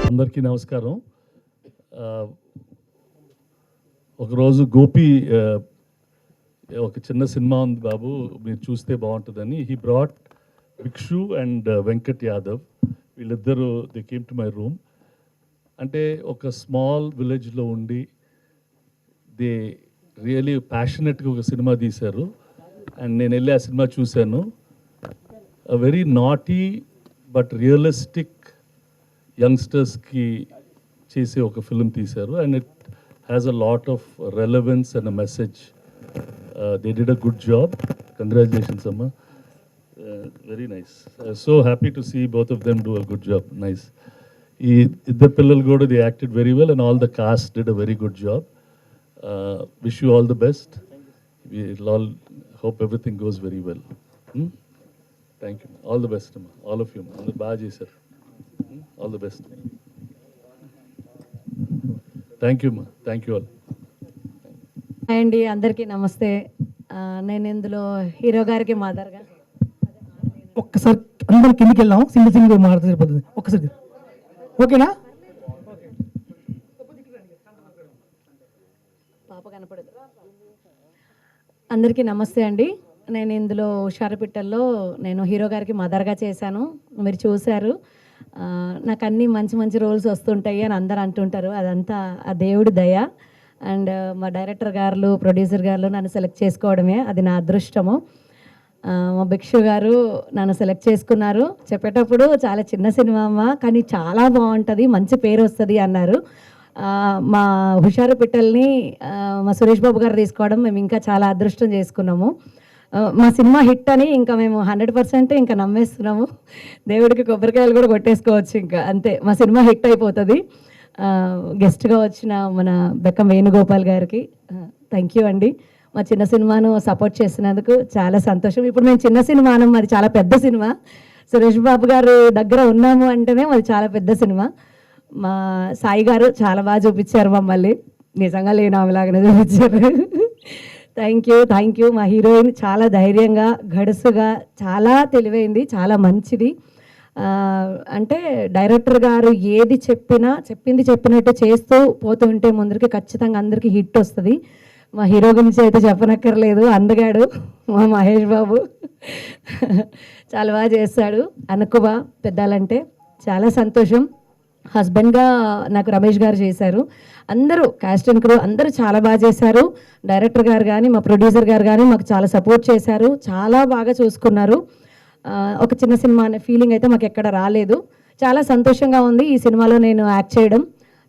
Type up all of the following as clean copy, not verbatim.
అందరికీ నమస్కారం. ఒకరోజు గోపి ఒక చిన్న సినిమా ఉంది బాబు, మీరు చూస్తే బాగుంటుందని he brought Bhikshu and Venkat Yadav. వీళ్ళిద్దరూ they came to my room. అంటే ఒక స్మాల్ విలేజ్లో ఉండి దే రియలీ ప్యాషనెట్గా ఒక సినిమా తీశారు. అండ్ నేను వెళ్ళి ఆ సినిమా చూశాను. వెరీ నాటీ బట్ రియలిస్టిక్ యంగ్స్టర్స్కి చేసే ఒక ఫిల్మ్ తీశారు. And it has a lot of relevance and a message. They did a good job. Congratulations అమ్మా, very nice. So happy to see both of them do a good job. Nice. ఈ ఇద్దరు పిల్లలు కూడా they acted very well and all the cast did a very good job. Wish you all the best. We'll all hope everything goes very well. Thank you. All the best, Amma. All of you. Andar baga chesaru. All the best. Thank you, Amma. Thank you all. Hi అండి, అందరికీ నమస్తే. నేను ఇందులో hero గారికి మదర్గా. ఒక్కసారి అందరం కిందికి వెళ్దాం, సింగిల్ మాట్లాడితే సరిపోతుంది. ఒక్కసారి ఓకేనా? పాప కనపడదు. అందరికీ నమస్తే అండి. నేను ఇందులో హుషారుపిట్టల్లో నేను హీరో గారికి మదర్గా చేశాను. మీరు చూశారు. నాకు అన్ని మంచి మంచి రోల్స్ వస్తుంటాయి అని అందరు అంటుంటారు. అదంతా ఆ దేవుడి దయ. అండ్ మా డైరెక్టర్ గారు, ప్రొడ్యూసర్ గారు నన్ను సెలెక్ట్ చేసుకోవడమే, అది నా అదృష్టము. మా భిక్షు గారు నన్ను సెలెక్ట్ చేసుకున్నారు. చెప్పేటప్పుడు చాలా చిన్న సినిమా అమ్మ, కానీ చాలా బాగుంటుంది, మంచి పేరు వస్తుంది అన్నారు. మా హుషారు పిట్టల్ని మా సురేష్ బాబు గారు తీసుకోవడం మేము ఇంకా చాలా అదృష్టం చేసుకున్నాము. మా సినిమా హిట్ అని ఇంకా మేము 100% ఇంకా నమ్మేస్తున్నాము. దేవుడికి కొబ్బరికాయలు కూడా కొట్టేసుకోవచ్చు, ఇంకా అంతే, మా సినిమా హిట్ అయిపోతుంది. గెస్ట్గా వచ్చిన మన బెక్కం వేణుగోపాల్ గారికి థ్యాంక్ యూ అండి. మా చిన్న సినిమాను సపోర్ట్ చేసినందుకు చాలా సంతోషం. ఇప్పుడు మేము చిన్న సినిమా అనం, అది చాలా పెద్ద సినిమా. సురేష్ బాబు గారు దగ్గర ఉన్నాము అంటేనే అది చాలా పెద్ద సినిమా. మా సాయి గారు చాలా బాగా చూపించారు మమ్మల్ని, నిజంగా లేని ఆమెలాగానే చూపించారు. Thank you. మా హీరోయిన్ చాలా ధైర్యంగా, గడుసుగా, చాలా తెలివైంది, చాలా మంచిది. అంటే డైరెక్టర్ గారు ఏది చెప్పింది చెప్పినట్టు చేస్తూ పోతుంటే ముందరికి ఖచ్చితంగా అందరికీ హిట్ వస్తుంది. మా హీరో గురించి అయితే చెప్పనక్కర్లేదు, అందగాడు మా మహేష్ బాబు. చాలా బాగా చేస్తాడు. అనుకువ పెద్దాలంటే చాలా సంతోషం. హస్బెండ్గా నాకు రమేష్ గారు చేశారు. అందరూ క్యాస్ట్ అండ్ క్రూ అందరూ చాలా బాగా చేశారు. డైరెక్టర్ గారు కానీ, మా ప్రొడ్యూసర్ గారు కానీ మాకు చాలా సపోర్ట్ చేశారు, చాలా బాగా చూసుకున్నారు. ఒక చిన్న సినిమా అనే ఫీలింగ్ అయితే మాకు ఎక్కడ రాలేదు. చాలా సంతోషంగా ఉంది ఈ సినిమాలో నేను యాక్ట్ చేయడం.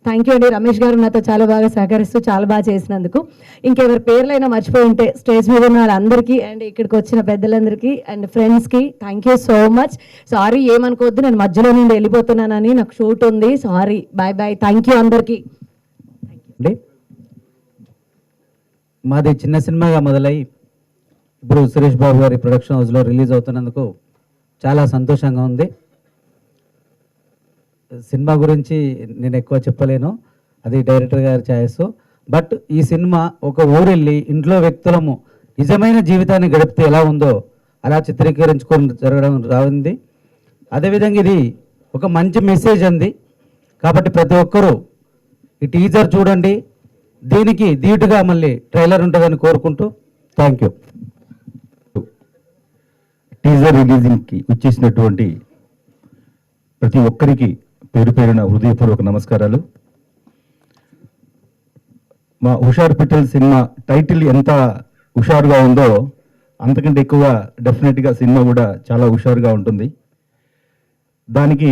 థ్యాంక్ యూ అండి. రమేష్ గారు నాతో చాలా బాగా సహకరిస్తూ చాలా బాగా చేసినందుకు. ఇంకెవరి పేర్లైనా మర్చిపోయి ఉంటే స్టేజ్ మీద ఉన్న వాళ్ళందరికీ అండ్ ఇక్కడికి వచ్చిన పెద్దలందరికీ అండ్ ఫ్రెండ్స్కి thank you so much. Sorry, ఏమనుకోవద్దు, నేను మధ్యలో నుండి వెళ్ళిపోతున్నానని, నాకు షూట్ ఉంది. Sorry, bye. థ్యాంక్ యూ అందరికీ. మాది చిన్న సినిమాగా మొదలై ఇప్పుడు సురేష్ బాబు గారి ప్రొడక్షన్ హౌస్లో రిలీజ్ అవుతున్నందుకు చాలా సంతోషంగా ఉంది. సినిమా గురించి నేను ఎక్కువ చెప్పలేను, అది డైరెక్టర్ గారి ఛాయిస్. బట్ ఈ సినిమా ఒక ఊరెళ్ళి ఇంట్లో వ్యక్తులము నిజమైన జీవితాన్ని గడిపితే ఎలా ఉందో అలా చిత్రీకరించుకొని జరగడం రాయింది. అదేవిధంగా ఇది ఒక మంచి మెసేజ్ అంది కాబట్టి ప్రతి ఒక్కరూ ఈ టీజర్ చూడండి. దీనికి ధీటుగా మళ్ళీ ట్రైలర్ ఉంటుందని కోరుకుంటూ థ్యాంక్ యూ. టీజర్ రిలీజింగ్కి వచ్చేసినటువంటి ప్రతి ఒక్కరికి పేరు పేరున హృదయపూర్వక నమస్కారాలు. మా హుషారు పిట్టల్ సినిమా టైటిల్ ఎంత హుషారుగా ఉందో అంతకంటే ఎక్కువ డెఫినెట్గా సినిమా కూడా చాలా హుషారుగా ఉంటుంది. దానికి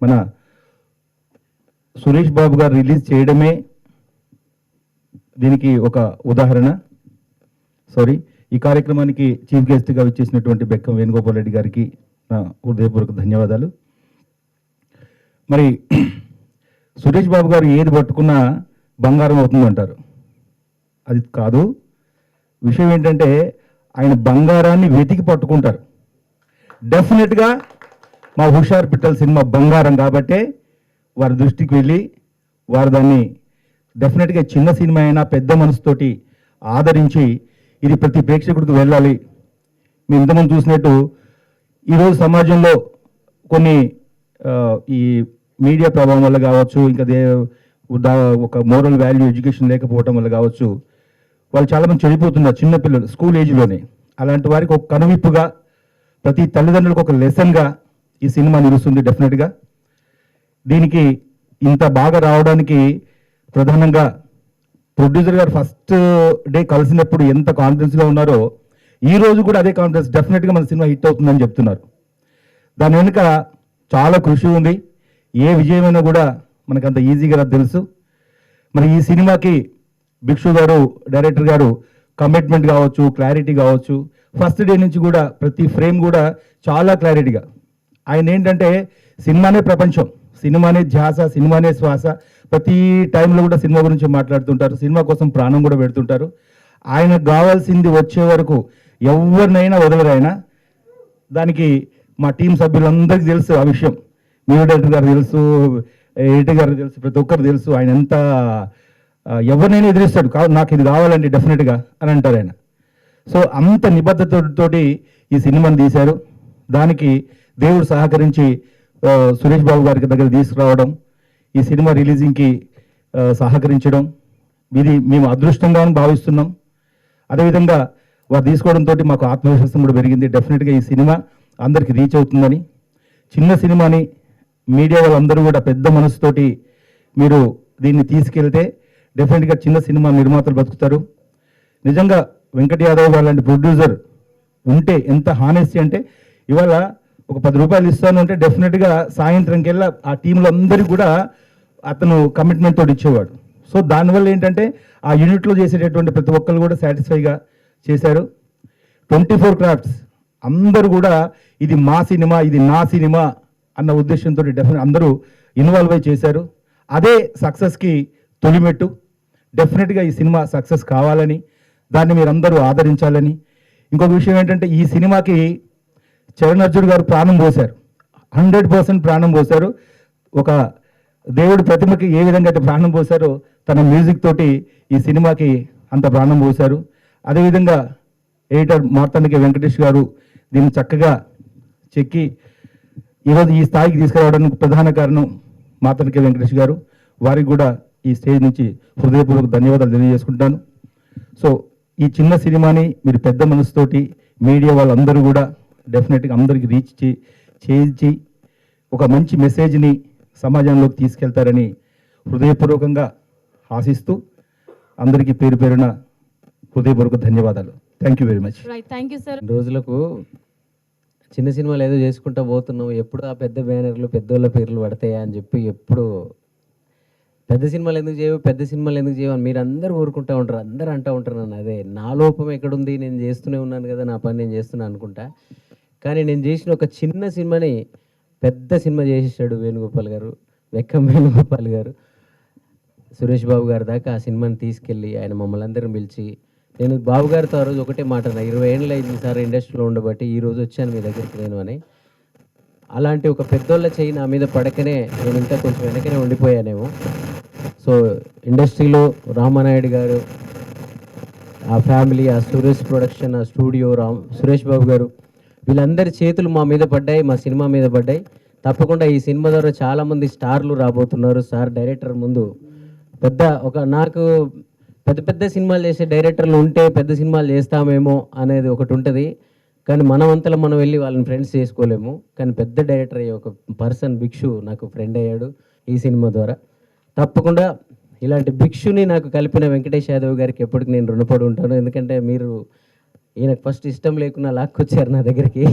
మన సురేష్ బాబు గారు రిలీజ్ చేయడమే దీనికి ఒక ఉదాహరణ. ఈ కార్యక్రమానికి చీఫ్ గెస్ట్గా వచ్చేసినటువంటి బెక్కం వేణుగోపాల్ రెడ్డి గారికి నా హృదయపూర్వక ధన్యవాదాలు. మరి సురేష్ బాబు గారు ఏది పట్టుకున్నా బంగారం అవుతుందంటారు. అది కాదు. విషయం ఏంటంటే ఆయన బంగారాన్ని వెతికి పట్టుకుంటారు. డెఫినెట్గా మా హుషార్ పిట్టల్ సినిమా బంగారం కాబట్టే వారి దృష్టికి వెళ్ళి వారు దాన్ని డెఫినెట్గా చిన్న సినిమా అయినా పెద్ద మనసుతోటి ఆదరించి ఇది ప్రతి ప్రేక్షకుడికి వెళ్ళాలి. మీరు ఇంతకుముందు చూసినట్టు ఈరోజు సమాజంలో కొన్ని ఈ మీడియా ప్రభావం వల్ల కావచ్చు, ఇంకా ఒక మోరల్ వాల్యూ ఎడ్యుకేషన్ లేకపోవడం వల్ల కావచ్చు, వాళ్ళు చాలామంది చెడిపోతున్నారు చిన్నపిల్లలు స్కూల్ ఏజ్లోనే. అలాంటి వారికి ఒక కనువిప్పుగా, ప్రతి తల్లిదండ్రులకు ఒక లెసన్గా ఈ సినిమా నిలుస్తుంది డెఫినెట్గా. దీనికి ఇంత బాగా రావడానికి ప్రధానంగా ప్రొడ్యూసర్ గారు ఫస్ట్ డే కలిసినప్పుడు ఎంత కాన్ఫిడెన్స్గా ఉన్నారో ఈ రోజు కూడా అదే కాన్ఫిడెన్స్, డెఫినెట్గా మన సినిమా హిట్ అవుతుందని చెప్తున్నారు. దాని వెనుక చాలా కృషి ఉంది. ఏ విజయమైనా కూడా మనకు అంత ఈజీగా తెలుసు. మరి ఈ సినిమాకి భిక్షు గారు, డైరెక్టర్ గారు కమిట్మెంట్ కావచ్చు, క్లారిటీ కావచ్చు, ఫస్ట్ డే నుంచి కూడా ప్రతి ఫ్రేమ్ కూడా చాలా క్లారిటీగా, ఆయన ఏంటంటే సినిమానే ప్రపంచం, సినిమానే ధ్యాస, సినిమానే శ్వాస, ప్రతి టైంలో కూడా సినిమా గురించి మాట్లాడుతుంటారు, సినిమా కోసం ప్రాణం కూడా పెడుతుంటారు. ఆయనకు కావాల్సింది వచ్చే వరకు ఎవరినైనా వదలరైనా. దానికి మా టీం సభ్యులందరికీ తెలుసు ఆ విషయం. మ్యూజిక్ డైరెక్టర్ గారు తెలుసు, ఎడిటర్ గారు తెలుసు, ప్రతి ఒక్కరు తెలుసు. ఆయన ఎంత ఎవరినైనా ఎదిరిస్తాడు, నాకు ఇది కావాలండి డెఫినెట్గా అని అంటారు ఆయన. సో అంత నిబద్ధతతోటి ఈ సినిమాని తీశారు. దానికి దేవుడు సహకరించి సురేష్ బాబు గారికి దగ్గర తీసుకురావడం, ఈ సినిమా రిలీజింగ్కి సహకరించడం, ఇది మేము అదృష్టంగా భావిస్తున్నాం. అదేవిధంగా వారు తీసుకోవడంతో మాకు ఆత్మవిశ్వాసం కూడా పెరిగింది. డెఫినెట్గా ఈ సినిమా అందరికీ రీచ్ అవుతుందని, చిన్న సినిమాని మీడియా వాళ్ళందరూ కూడా పెద్ద మనసుతోటి మీరు దీన్ని తీసుకెళ్తే డెఫినెట్గా చిన్న సినిమా నిర్మాతలు బతుకుతారు. నిజంగా వెంకట్ యాదవ్ గారు లాంటి ప్రొడ్యూసర్ ఉంటే ఎంత హానెస్టీ అంటే, ఇవాళ ఒక 10 రూపాయలు ఇస్తాను అంటే డెఫినెట్గా సాయంత్రంకి వెళ్ళి ఆ టీంలో అందరికీ కూడా అతను కమిట్మెంట్ తోటి ఇచ్చేవాడు. సో దానివల్ల ఏంటంటే ఆ యూనిట్లో చేసేటటువంటి ప్రతి ఒక్కరు కూడా సాటిస్ఫైగా చేశారు. 24 క్రాఫ్ట్స్ అందరూ కూడా ఇది మా సినిమా, ఇది నా సినిమా అన్న ఉద్దేశంతో డెఫినెట్ అందరూ ఇన్వాల్వ్ అయి చేశారు. అదే సక్సెస్కి తొలిమెట్టు. డెఫినెట్గా ఈ సినిమా సక్సెస్ కావాలని, దాన్ని మీరు అందరూ ఆదరించాలని. ఇంకొక విషయం ఏంటంటే ఈ సినిమాకి చరణ్ అర్జున్ గారు ప్రాణం పోశారు, 100% ప్రాణం పోశారు. ఒక దేవుడి ప్రతిమకి ఏ విధంగా అయితే ప్రాణం పోశారో తన మ్యూజిక్ తోటి ఈ సినిమాకి అంత ప్రాణం పోశారు. అదేవిధంగా ఎడిటర్ మార్తాండికే వెంకటేష్ గారు దీన్ని చక్కగా చెక్కి ఈరోజు ఈ స్థాయికి తీసుకురావడానికి ప్రధాన కారణం మార్తాండికే వెంకటేష్ గారు. వారికి కూడా ఈ స్టేజ్ నుంచి హృదయపూర్వక ధన్యవాదాలు తెలియజేసుకుంటాను. సో ఈ చిన్న సినిమాని మీరు పెద్ద మనసుతోటి మీడియా వాళ్ళందరూ కూడా డెఫినెట్గా అందరికీ రీచ్ చేయించి ఒక మంచి మెసేజ్ని సమాజంలోకి తీసుకెళ్తారని హృదయపూర్వకంగా ఆశిస్తూ అందరికీ పేరు పేరున హృదయపూర్వక ధన్యవాదాలు. Thank you very much. Thank you sir. రోజులకు చిన్న సినిమాలు ఏదో చేసుకుంటూ పోతున్నాం, ఎప్పుడు ఆ పెద్ద బ్యానర్లు పెద్దోళ్ళ పేర్లు పడతాయా అని చెప్పి ఎప్పుడు పెద్ద సినిమాలు ఎందుకు చేయవు, పెద్ద సినిమాలు ఎందుకు చేయవు అని మీరు అందరూ ఊరుకుంటూ ఉంటారు, అందరూ అంటూ ఉంటారు. నన్ను అదే నా లోపం ఎక్కడుంది, నేను చేస్తూనే ఉన్నాను కదా, నా పని నేను చేస్తున్నాను అనుకుంటా. కానీ నేను చేసిన ఒక చిన్న సినిమాని పెద్ద సినిమా చేసేసాడు వేణుగోపాల్ గారు, వెక్కం వేణుగోపాల్ గారు. సురేష్ బాబు గారి దాకా ఆ సినిమాని తీసుకెళ్ళి ఆయన మమ్మల్ని అందరం పిలిచి, నేను బాబు గారితో ఆ రోజు ఒకటే మాట అన్నా, 20 ఏళ్ళు అయింది సార్ ఇండస్ట్రీలో ఉండబట్టి ఈ రోజు వచ్చాను మీ దగ్గరికి నేను అని. అలాంటి ఒక పెద్దోళ్ళ చేయి నా మీద పడకనే నేను ఇంకా కొంచెం వెనకనే ఉండిపోయానేమో. సో ఇండస్ట్రీలో రామానాయుడు గారు, ఆ ఫ్యామిలీ, ఆ సురేష్ ప్రొడక్షన్, ఆ స్టూడియో, సురేష్ బాబు గారు, వీళ్ళందరి చేతులు మా మీద పడ్డాయి, మా సినిమా మీద పడ్డాయి. తప్పకుండా ఈ సినిమా ద్వారా చాలామంది స్టార్లు రాబోతున్నారు. సార్ డైరెక్టర్ ముందు నాకు పెద్ద పెద్ద సినిమాలు చేసే డైరెక్టర్లు ఉంటే పెద్ద సినిమాలు చేస్తామేమో అనేది ఒకటి ఉంటుంది. కానీ మనమంతలో మనం వెళ్ళి వాళ్ళని ఫ్రెండ్స్ చేసుకోలేము. కానీ పెద్ద డైరెక్టర్ అయ్యే ఒక పర్సన్ భిక్షు నాకు ఫ్రెండ్ అయ్యాడు ఈ సినిమా ద్వారా. తప్పకుండా ఇలాంటి భిక్షుని నాకు కలిపిన వెంకటేష్ యాదవ్ గారికి ఎప్పటికి నేను రుణపడి ఉంటాను. ఎందుకంటే మీరు ఈయనకు ఫస్ట్ ఇష్టం లేకున్నా లాక్కొచ్చారు నా దగ్గరికి,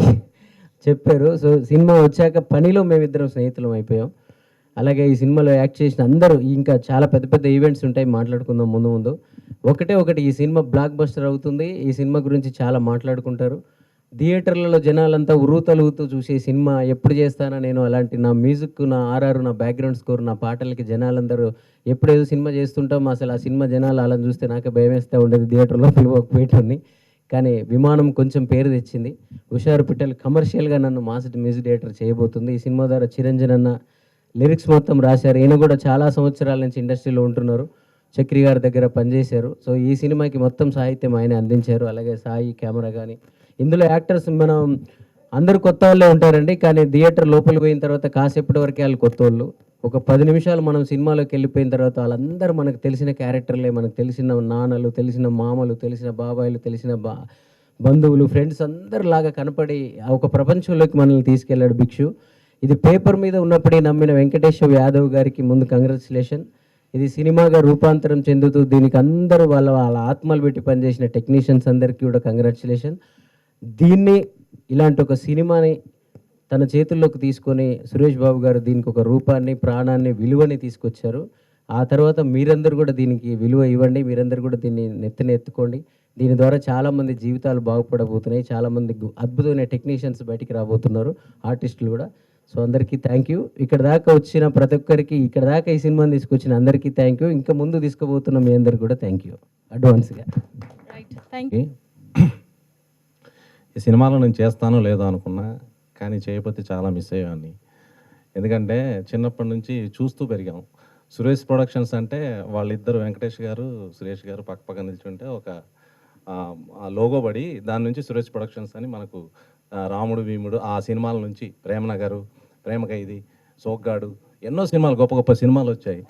చెప్పారు. సో సినిమా వచ్చాక పనిలో మేమిద్దరం స్నేహితులం అయిపోయాం. అలాగే ఈ సినిమాలో యాక్ట్ చేసిన అందరూ, ఇంకా చాలా పెద్ద పెద్ద ఈవెంట్స్ ఉంటాయి, మాట్లాడుకుందాం ముందు. ఒకటి ఈ సినిమా బ్లాక్ బస్టర్ అవుతుంది. ఈ సినిమా గురించి చాలా మాట్లాడుకుంటారు. థియేటర్లలో జనాలంతా ఉర్రూతలుగుతూ చూసే సినిమా ఎప్పుడు చేస్తానా నేను, అలాంటి నా మ్యూజిక్, నా ఆర్ఆర్, నా బ్యాక్గ్రౌండ్ స్కోర్, నా పాటలకి జనాలందరూ ఎప్పుడేదో సినిమా చేస్తుంటాం, అసలు ఆ సినిమా జనాలు అలా చూస్తే నాకే భయం వేస్తూ ఉండేది థియేటర్లో పోయేటోని. కానీ విమానం కొంచెం పేరు తెచ్చింది. హుషారు పిట్టలు కమర్షియల్గా నన్ను మాస్ మ్యూజిక్ డైరెక్టర్ చేయబోతుంది. ఈ సినిమా ద్వారా చిరంజన్ అన్న లిరిక్స్ మొత్తం రాశారు. ఈయన కూడా చాలా సంవత్సరాల నుంచి ఇండస్ట్రీలో ఉంటున్నారు, చక్రి గారి దగ్గర పనిచేశారు. సో ఈ సినిమాకి మొత్తం సాహిత్యం ఆయన అందించారు. అలాగే సాయి కెమెరా కానీ, ఇందులో యాక్టర్స్ మనం అందరూ కొత్త వాళ్ళే ఉంటారండి, కానీ థియేటర్ లోపలికి పోయిన తర్వాత కాసేపటి వరకే వాళ్ళు కొత్త వాళ్ళు. ఒక 10 నిమిషాలు మనం సినిమాలోకి వెళ్ళిపోయిన తర్వాత వాళ్ళందరూ మనకు తెలిసిన క్యారెక్టర్లే, మనకు తెలిసిన నాన్నలు, తెలిసిన మామలు, తెలిసిన బాబాయిలు, తెలిసిన బంధువులు, ఫ్రెండ్స్ అందరిలాగా కనపడి ఒక ప్రపంచంలోకి మనల్ని తీసుకెళ్ళాడు భిక్షు. ఇది పేపర్ మీద ఉన్నప్పుడే నమ్మిన వెంకటేశ్వర యాదవ్ గారికి ముందు కంగ్రాచులేషన్. ఇది సినిమాగా రూపాంతరం చెందుతూ దీనికి అందరూ వాళ్ళ ఆత్మలు పెట్టి పనిచేసిన టెక్నీషియన్స్ అందరికీ కూడా కంగ్రాచులేషన్. దీన్ని ఇలాంటి ఒక సినిమాని తన చేతుల్లోకి తీసుకొని సురేష్ బాబు గారు దీనికి ఒక రూపాన్ని, ప్రాణాన్ని, విలువని తీసుకొచ్చారు. ఆ తర్వాత మీరందరూ కూడా దీనికి విలువ ఇవ్వండి, మీరందరూ కూడా దీన్ని ఎత్తుకోండి. దీని ద్వారా చాలామంది జీవితాలు బాగుపడబోతున్నాయి, చాలామంది అద్భుతమైన టెక్నీషియన్స్ బయటికి రాబోతున్నారు, ఆర్టిస్టులు కూడా. సో అందరికీ థ్యాంక్ యూ. ఇక్కడ దాకా వచ్చిన ప్రతి ఒక్కరికి, ఇక్కడ దాకా ఈ సినిమాని తీసుకొచ్చిన అందరికీ థ్యాంక్ యూ. ఇంకా ముందు తీసుకుపోతున్న మీ అందరికి కూడా థ్యాంక్ యూ అడ్వాన్స్గా. ఈ సినిమాలో నేను చేస్తానో లేదో అనుకున్నా, కానీ చేయకపోతే చాలా మిస్ అయ్యేవాడిని. ఎందుకంటే చిన్నప్పటి నుంచి చూస్తూ పెరిగాం. సురేష్ ప్రొడక్షన్స్ అంటే వాళ్ళిద్దరు, వెంకటేష్ గారు, సురేష్ గారు పక్క నిల్చుంటే ఒక లోగో పడి దాని నుంచి సురేష్ ప్రొడక్షన్స్ అని మనకు రాముడు భీముడు ఆ సినిమాల నుంచి ప్రేమనగరు, ప్రేమ ఖైదీ, సోగ్గాడు, ఎన్నో సినిమాలు, గొప్ప గొప్ప సినిమాలు వచ్చాయి.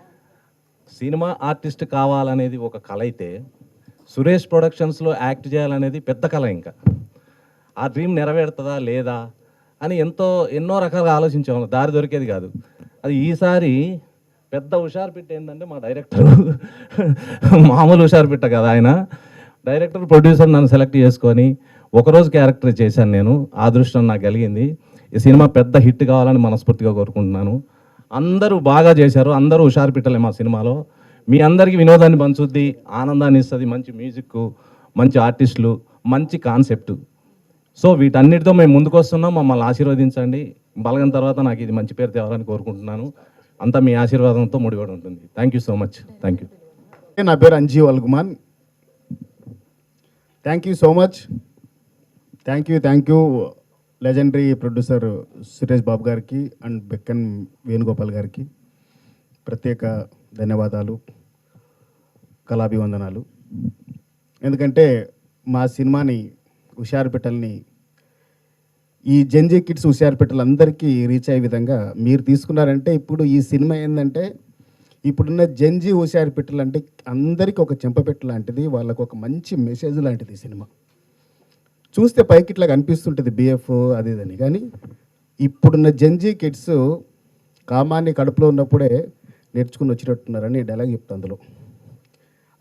సినిమా ఆర్టిస్ట్ కావాలనేది ఒక కళ అయితే సురేష్ ప్రొడక్షన్స్లో యాక్ట్ చేయాలనేది పెద్ద కళ. ఇంకా ఆ డ్రీమ్ నెరవేరుతుందా లేదా అని ఎన్నో రకాలుగా ఆలోచించాము, దారి దొరికేది కాదు. అది ఈసారి పెద్ద హుషారు పిట్ట ఏంటంటే మా డైరెక్టర్ మామూలు హుషారు పిట్ట కదా, ఆయన డైరెక్టర్ ప్రొడ్యూసర్ నన్ను సెలెక్ట్ చేసుకొని ఒకరోజు క్యారెక్టర్ చేశాను నేను. ఆ అదృష్టం నాకు కలిగింది. ఈ సినిమా పెద్ద హిట్ కావాలని మనస్ఫూర్తిగా కోరుకుంటున్నాను. అందరూ బాగా చేశారు, అందరూ హుషారు పిట్టలే మా సినిమాలో. మీ అందరికీ వినోదాన్ని పంచుద్ది, ఆనందాన్ని ఇస్తుంది, మంచి మ్యూజిక్, మంచి ఆర్టిస్టులు, మంచి కాన్సెప్ట్. సో వీటన్నిటితో మేము ముందుకు వస్తున్నాం, మమ్మల్ని ఆశీర్వదించండి. బలగం తర్వాత నాకు ఇది మంచి పేరు తేవాలని కోరుకుంటున్నాను. అంతా మీ ఆశీర్వాదంతో ముడిపడి ఉంటుంది. Thank you so much. Thank you. నా పేరు Anjeev Algumaan. Thank you so much. Thank you legendary producer Suresh Babu గారికి అండ్ బెక్కన్ వేణుగోపాల్ గారికి ప్రత్యేక ధన్యవాదాలు, కళాభివందనాలు. ఎందుకంటే మా సినిమాని హుషారు పిట్టల్ని, ఈ జెన్జీ కిడ్స్ హుషారు పిట్టలు అందరికీ రీచ్ అయ్యే విధంగా మీరు తీసుకున్నారంటే, ఇప్పుడు ఈ సినిమా ఏంటంటే ఇప్పుడున్న జెన్జీ హుషారు పిట్టలు అంటే అందరికీ ఒక చెంపపెట్టు లాంటిది, వాళ్ళకు ఒక మంచి మెసేజ్ లాంటిది. ఈ సినిమా చూస్తే పైకి ఇట్లా కనిపిస్తుంటుంది బిఎఫ్ అది ఇదని, కానీ ఇప్పుడున్న జెన్జీ కిడ్స్ కామాన్ని కడుపులో ఉన్నప్పుడే నేర్చుకుని వచ్చినట్టున్నారని డైలాగ్ చెప్తా అందులో.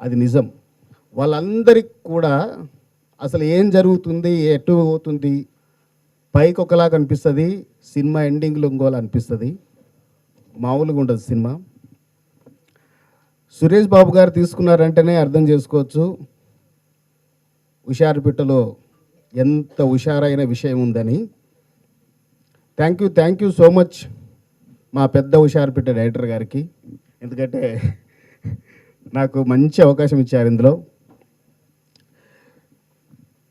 అది నిజం. వాళ్ళందరికీ కూడా అసలు ఏం జరుగుతుంది, ఎటు పోతుంది, పైకి ఒకలాగా అనిపిస్తుంది, సినిమా ఎండింగ్లో ఇంకోలా అనిపిస్తుంది. మామూలుగా ఉండదు సినిమా. సురేష్ బాబు గారు తీసుకున్నారంటేనే అర్థం చేసుకోవచ్చు హుషారుపిట్టలో ఎంత హుషారైన విషయం ఉందని. థ్యాంక్ యూ సో మచ్ మా పెద్ద హుషారుపిట్ట డైరెక్టర్ గారికి. ఎందుకంటే నాకు మంచి అవకాశం ఇచ్చారు ఇందులో.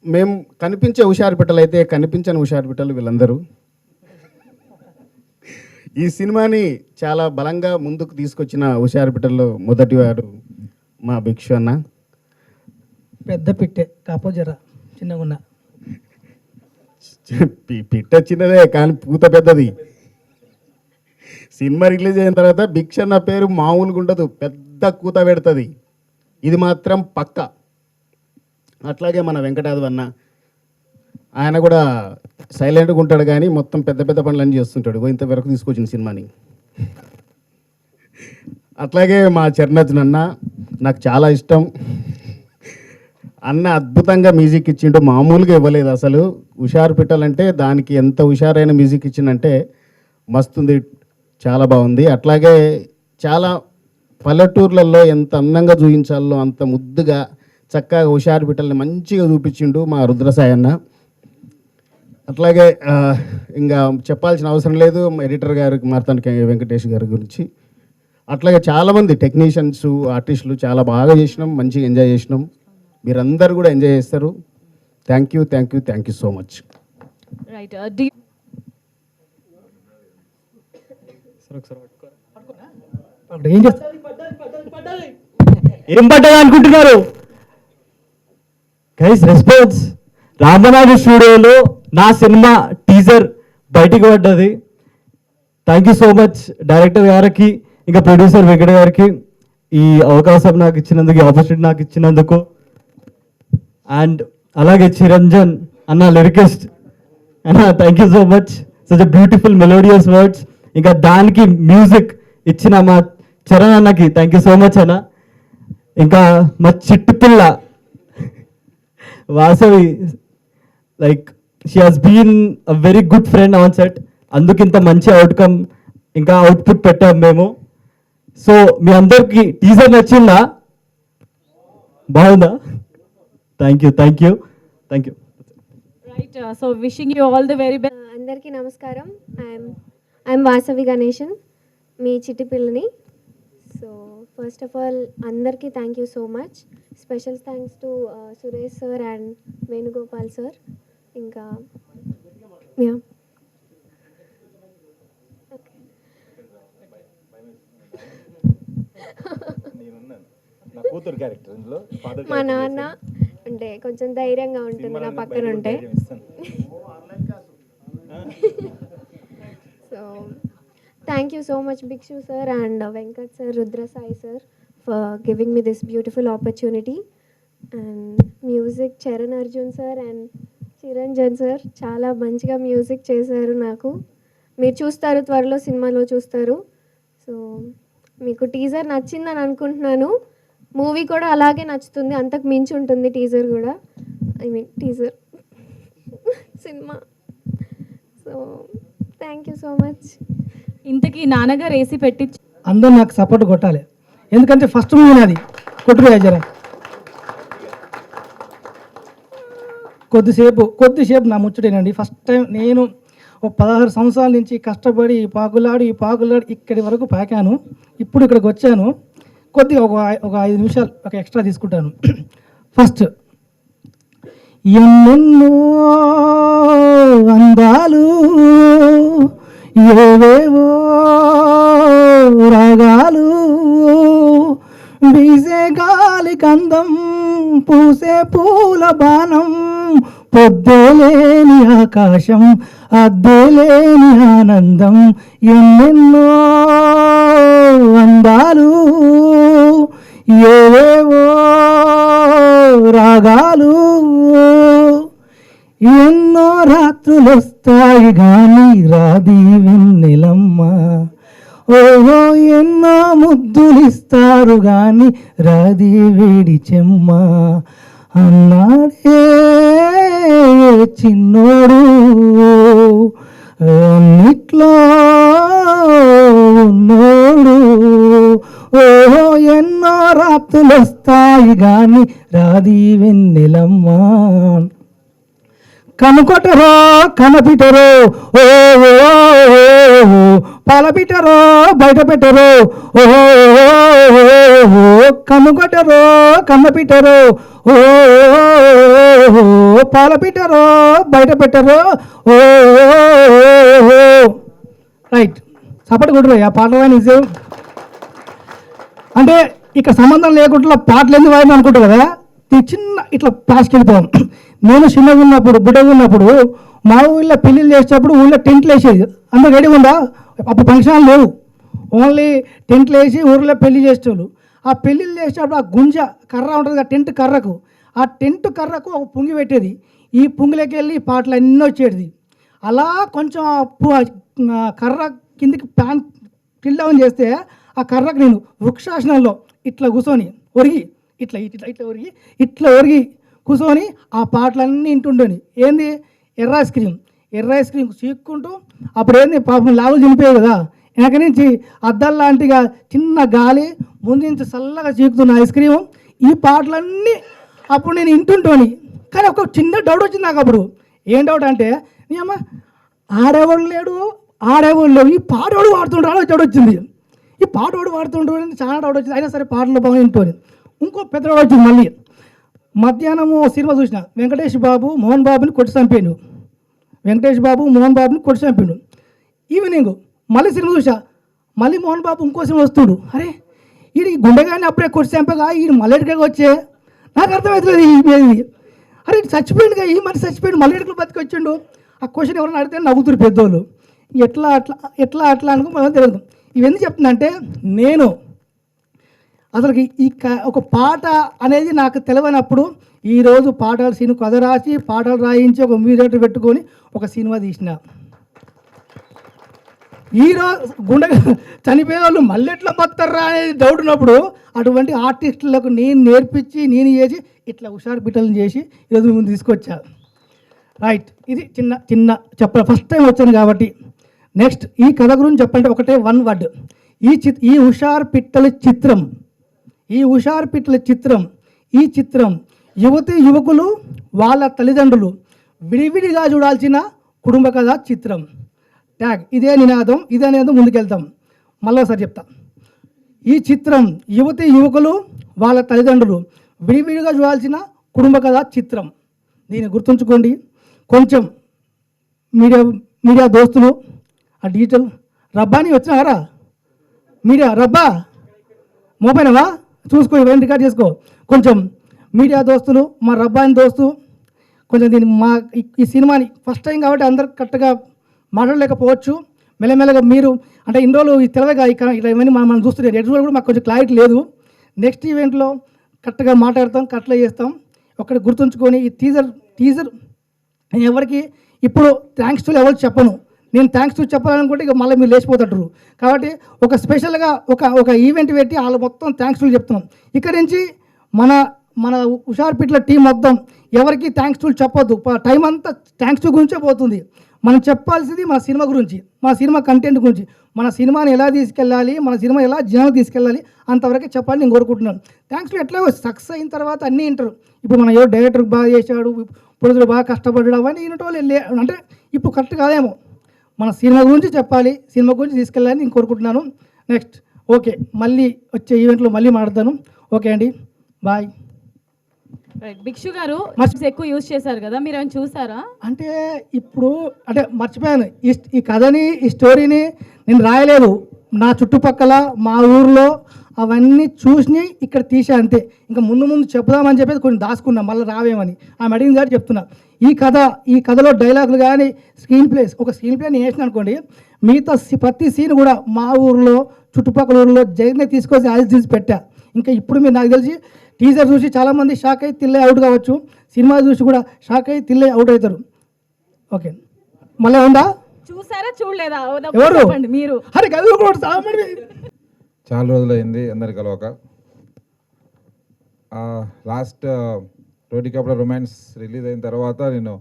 మేము కనిపించే హుషారు పిట్టలు అయితే కనిపించని హుషారు పిట్టలు వీళ్ళందరూ. ఈ సినిమాని చాలా బలంగా ముందుకు తీసుకొచ్చిన హుషారు పిట్టల్లో మొదటి వాడు మా భిక్షు అన్న. పెద్ద పిట్టే కాపోజరా చిన్నగా ఉన్న పిట్ట చిన్నదే కానీ పూత పెద్దది. సినిమా రిలీజ్ అయిన తర్వాత భిక్ష అన్న పేరు మామూలుగా ఉండదు, పెద్ద కూత పెడుతుంది, ఇది మాత్రం పక్క. అట్లాగే మన వెంకటాద్రి అన్న, ఆయన కూడా సైలెంట్గా ఉంటాడు కానీ మొత్తం పెద్ద పెద్ద పనులన్నీ చేస్తుంటాడు, ఇంతవరకు తీసుకొచ్చిన సినిమాని. అట్లాగే మా చరణార్జున్ అన్న నాకు చాలా ఇష్టం. అన్న అద్భుతంగా మ్యూజిక్ ఇచ్చిండు, మామూలుగా ఇవ్వలేదు అసలు. హుషారు పెట్టాలంటే దానికి ఎంత హుషారైన మ్యూజిక్ ఇచ్చిందంటే మస్తుంది, చాలా బాగుంది. అట్లాగే చాలా పల్లెటూర్లలో ఎంత అందంగా చూపించాలో అంత ముద్దుగా చక్కగా హుషారు పిట్టల్ని మంచిగా చూపించిండు మా రుద్రసాయి అన్న. అట్లాగే ఇంకా చెప్పాల్సిన అవసరం లేదు ఎడిటర్ గారికి మార్తాండ వెంకటేష్ గారి గురించి. అట్లాగే చాలామంది టెక్నీషియన్స్, ఆర్టిస్టులు చాలా బాగా చేసినాం, మంచిగా ఎంజాయ్ చేసినాం. మీరందరూ కూడా ఎంజాయ్ చేస్తారు. Thank you so much. Right ఏం చేస్తారు, ఏం పడ్డదా అనుకుంటున్నారు గైస్? రెస్పాన్స్ రామనాథ్ స్టూడియోలో నా సినిమా టీజర్ బయటికి పడ్డది. Thank you so much director గారికి, ఇంకా ప్రొడ్యూసర్ వెంకట గారికి ఈ అవకాశం నాకు ఇచ్చినందుకు, ఈ ఆపర్చునిటీ నాకు ఇచ్చినందుకు. అండ్ అలాగే చిరంజన్ అన్న లిరికిస్ట్ అన్న, thank you so much, such a beautiful melodious words. ఇంకా దానికి మ్యూజిక్ ఇచ్చిన మా చరణ్ అన్నకి థ్యాంక్ యూ సో మచ్ అన్న. ఇంకా మా చిట్టు పిల్ల Vasavi, like she has been a very good friend on set. అందుకు ఇంత మంచి అవుట్కమ్ ఇంకా అవుట్పుట్ పెట్టాం మేము. సో మీ అందరికి టీజర్ నచ్చిందా? బాగుందా? Thank you. Right so wishing you all the very best. అందరికీ నమస్కారం. ఐఎమ్ వాసవి గణేషన్, మీ చిట్టి పిల్లని. సో ఫస్ట్ ఆఫ్ ఆల్ అందరికీ thank you so much. Special thanks to Suresh sir and Venugopal sir. ఇంకా మా నాన్న అంటే కొంచెం ధైర్యంగా ఉంటుంది నా పక్కన ఉంటే. So thank you so much Bikshu sir and Venkat sir, Rudra Sai sir for giving me this beautiful opportunity. And music Charan Arjun sir and Chiranjan sir చాలా మంచిగా మ్యూజిక్ చేశారు. నాకు మీరు చూస్తారు, త్వరలో సినిమాలో చూస్తారు. సో మీకు టీజర్ నచ్చిందని అనుకుంటున్నాను. మూవీ కూడా అలాగే నచ్చుతుంది, అంతకు మించి ఉంటుంది టీజర్ కూడా. Teaser cinema. So thank you so much. ఇంతకీ నాన్నగారు ఏసీ పెట్టి అందరూ నాకు సపోర్ట్ కొట్టాలి, ఎందుకంటే ఫస్ట్ మూవీ నాది. కొట్టుకురా జరా కొద్దిసేపు నా ముచ్చటేనండి. ఫస్ట్ టైం నేను ఒక 16 సంవత్సరాల నుంచి కష్టపడి పాకులాడి ఇక్కడి వరకు పాకాను. ఇప్పుడు ఇక్కడికి వచ్చాను. కొద్దిగా ఒక 5 నిమిషాలు ఒక ఎక్స్ట్రా తీసుకుంటాను. ఫస్ట్, ఎన్నెన్నో అందాలు, ఏవేవో రాగాలు, వీసే గాలి కందం, పూసే పూల బాణం, పొద్దులేని ఆకాశం, అద్దులేని ఆనందం, ఎన్నెన్నో అందాలు, ఏవేవో రాగాలు, ఎన్నో రాత్రులొస్తాయి గాని రాది వెన్నెలమ్మ, ఓహో ఎన్నో ముద్దులిస్తారు గాని రాది వేడి చెమ్మ, అన్నాడే చిన్నోడు అన్నిట్లో ఉన్నోడు, ఓహో ఎన్నో రాత్రులొస్తాయి గాని రాది వెన్నెలమ్మ, కనుకొట్టరో కనపిటరో ఓ పాలపిటరో బయట పెట్టరో ఓ కనుకొట్టరో కన్నపిటరో ఓ పాలపిటరో బయట పెట్టరో ఓ. రైట్, సపోర్ట్ కొట్టరు ఆ పాటలు నిజం. అంటే ఇక్కడ సంబంధం లేకుండా పాటలు ఎందుకు వాడిని అనుకుంటారు కదా, చిన్న ఇట్లా ప్లాస్కి వెళ్ళిపోయాం. నేను చిన్నగా ఉన్నప్పుడు, బుడ్డగా ఉన్నప్పుడు మా ఊళ్ళో పెళ్ళిళ్ళు చేసేటప్పుడు ఊళ్ళో టెంట్లు వేసేది. అందరూ రెడీ ఉందా? అప్పుడు ఫంక్షన్లు లేవు, ఓన్లీ టెంట్లు వేసి ఊళ్ళో పెళ్లి చేసేవాళ్ళు. ఆ పెళ్ళిళ్ళు చేసేటప్పుడు ఆ గుంజ కర్ర ఉంటుంది కదా, టెంట్ కర్రకు, ఆ టెంట్ కర్రకు ఒక పుంగి పెట్టేది. ఈ పుంగిలోకి వెళ్ళి పాటలు అన్నీ వచ్చేది. అలా కొంచెం కర్ర కిందికి ప్యాన్ టిల్డౌన్ చేస్తే ఆ కర్రకు నేను వృక్షాసనంలో ఇట్లా కూర్చొని ఒరిగి ఇట్లా ఒరిగి కూర్చొని ఆ పాటలన్నీ వింటుండేని. ఏంది, ఎర్ర ఐస్ క్రీమ్ చీక్కుంటూ, అప్పుడు ఏంది పాపం లావులు చనిపోయాయి కదా, వెనక నుంచి అద్దల్లాంటిగా చిన్న గాలి, ముందు నుంచి చల్లగా చీకుతున్న ఐస్ క్రీము, ఈ పాటలన్నీ అప్పుడు నేను వింటుంటోని. కానీ ఒక చిన్న డౌట్ వచ్చింది నాకు అప్పుడు. ఏం డౌట్ అంటే, నీ అమ్మ ఆడేవాడు లేడు, ఆడేవాడు లేవు, ఈ పాటోడు వాడుతుంటాడు వచ్చాడు వచ్చింది. ఈ పాటోడు వాడుతుంటాడు అని చాలా డౌట్ వచ్చింది. అయినా సరే పాటలు బాగా వింటుంది. ఇంకో పెద్దవాడు వచ్చింది. మళ్ళీ మధ్యాహ్నము సినిమా చూసిన, వెంకటేష్ బాబు మోహన్ బాబుని కొట్టి చంపాను. వెంకటేష్ బాబు మోహన్ బాబుని కొట్టి చంపాడు. ఈవినింగ్ మళ్ళీ సినిమా చూసా, మళ్ళీ మోహన్ బాబు ఇంకో సినిమా వస్తుడు. అరే ఈ గుండెగాని అప్పుడే కొట్టి చంపగా ఈ మల్లెడికగా వచ్చే నాకు అర్థమవుతుంది. ఇది అరే చచ్చిపోయిందిగా, ఈ మనిషి చచ్చిపోయింది, మల్లెడికలు బతికి వచ్చిండు. ఆ క్వశ్చన్ ఎవరైనా అడిగితే నవ్వుతురు పెద్దోళ్ళు. ఎట్లా అట్లా ఎట్లా అట్లా అనుకో మనం తెలియదు. ఇవన్నీ చెప్తుందంటే నేను అసలుకి ఒక పాట అనేది నాకు తెలియనప్పుడు ఈరోజు పాటలు సినిమా కథ రాసి పాటలు రాయించి ఒక మ్యూజిక్ పెట్టుకొని ఒక సినిమా తీసిన. ఈరోజు గుండె చనిపోయే వాళ్ళు మళ్ళీ ఎట్లా బతారా అనేది డౌట్ ఉన్నప్పుడు అటువంటి ఆర్టిస్టులకు నేను నేర్పించి నేను చేసి ఇట్లా హుషారు బిడ్డలను చేసి ఈరోజు ముందు తీసుకొచ్చా. రైట్, ఇది చిన్న చిన్న చెప్ప ఫస్ట్ టైం వచ్చాను కాబట్టి. నెక్స్ట్ ఈ కథ గురించి చెప్పాలంటే ఒకటే వన్ వర్డ్. ఈ హుషారు పిట్టల చిత్రం, ఈ చిత్రం యువతి యువకులు వాళ్ళ తల్లిదండ్రులు విడివిడిగా చూడాల్సిన కుటుంబ కథ చిత్రం. ట్యాగ్ ఇదే నినాదం, ఇదే నినాదం ముందుకెళ్తాం. మళ్ళీసారి చెప్తా. ఈ చిత్రం యువతి యువకులు వాళ్ళ తల్లిదండ్రులు విడివిడిగా చూడాల్సిన కుటుంబ కథ చిత్రం. దీన్ని గుర్తుంచుకోండి. కొంచెం మీడియా దోస్తులు ఆ డిజిటల్ రబ్బాని వచ్చినారా? మీడియా రబ్బా మోపైనవా చూసుకో, ఇవన్నీ రికార్డ్ చేసుకో. కొంచెం మీడియా దోస్తులు, మా రబ్బాని దోస్తు కొంచెం దీన్ని ఈ సినిమాని ఫస్ట్ టైం కాబట్టి అందరు కరెక్ట్గా మాట్లాడలేకపోవచ్చు. మెల్లమెల్లగా మీరు అంటే ఇన్ని రోజులు ఈ తెలవగా ఇలా ఇవన్నీ మనం చూస్తున్నాం. ఎటువంటి కూడా మాకు కొంచెం క్లారిటీ లేదు. నెక్స్ట్ ఈవెంట్లో కరెక్ట్గా మాట్లాడతాం, కరెక్ట్గా చేస్తాం. ఒకటి గుర్తుంచుకొని ఈ టీజర్ నేను ఎవరికి ఇప్పుడు థ్యాంక్స్ టు ఎవరికి చెప్పను. నేను థ్యాంక్స్ టు చెప్పాలనుకుంటే ఇక మళ్ళీ మీరు లేచిపోతారు. కాబట్టి ఒక స్పెషల్గా ఒక ఈవెంట్ పెట్టి వాళ్ళు మొత్తం థ్యాంక్స్ టు చెప్తున్నాం. ఇక్కడ నుంచి మన హుషార్పిట్ల టీం మొత్తం ఎవరికి థ్యాంక్స్ టు చెప్పొద్దు. టైం అంతా థ్యాంక్స్ టు గురించే పోతుంది. మనం చెప్పాల్సింది మన సినిమా గురించి, మన సినిమా కంటెంట్ గురించి, మన సినిమాని ఎలా తీసుకెళ్ళాలి, మన సినిమా ఎలా జనాలు తీసుకెళ్ళాలి అంతవరకే చెప్పాలని నేను కోరుకుంటున్నాను. థ్యాంక్స్ టు ఎట్లా సక్సెస్ అయిన తర్వాత అన్నీ వింటారు. ఇప్పుడు మన ఎవరు డైరెక్టర్ బాగా చేశాడు, ప్రొడ్యూసర్ బాగా కష్టపడ్డాడు, అవన్నీ వినటోళ్ళు అంటే ఇప్పుడు కరెక్ట్ కాదేమో. మన సినిమా గురించి చెప్పాలి, సినిమా గురించి తీసుకెళ్ళాలని నేను కోరుకుంటున్నాను. నెక్స్ట్ ఓకే, మళ్ళీ వచ్చే ఈవెంట్లో మళ్ళీ మాట్లాడతాను. ఓకే అండి, బాయ్. రైట్, భిక్షు గారు ఎక్కువ యూజ్ చేశారు కదా, మీరు ఏమైనా చూసారా? అంటే ఇప్పుడు అంటే మర్చిపోయాను ఈ కథని, ఈ స్టోరీని నేను రాయలేదు. నా చుట్టుపక్కల మా ఊర్లో అవన్నీ చూసి ఇక్కడ తీసా అంతే. ఇంకా ముందు చెప్దామని చెప్పేసి కొన్ని దాచుకున్నా, మళ్ళీ రావేమని ఆమె అడిగిన కాబట్టి చెప్తున్నా. ఈ కథలో డైలాగులు కానీ స్క్రీన్ ప్లే నేను వేసిన అనుకోండి, మిగతా ప్రతి సీన్ కూడా మా ఊర్లో చుట్టుపక్కల ఊర్లో జగన్ని తీసుకొచ్చి తీసి పెట్టా. ఇంకా ఇప్పుడు మీరు నాకు తెలిసి టీజర్ చూసి చాలామంది షాక్ అయ్యి తిల్లే అవుట్ కావచ్చు, సినిమా చూసి కూడా షాక్ అయ్యి తిల్లే అవుట్ అవుతారు. ఓకే, మళ్ళీ ఉందా? చూసారా చూడలేదా? ఎవరు? చెప్పండి మీరు. అరే చాలా రోజులైంది అందరు కలవక. లాస్ట్ రోటీ కప్ల రొమాన్స్ రిలీజ్ అయిన తర్వాత నేను